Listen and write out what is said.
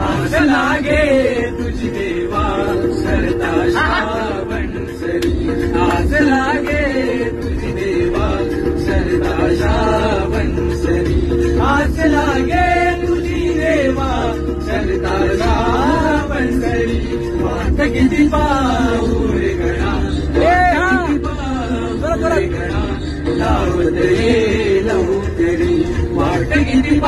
आस लागे तुझी देवा सरता श्रावण सरी आस लागे तुझी देवा सरता श्रावण सरी आस लागे तुझी देवा सरता श्रावण सरी वाट किती पाहू रे गणा लावत ये लवकरी वाट किती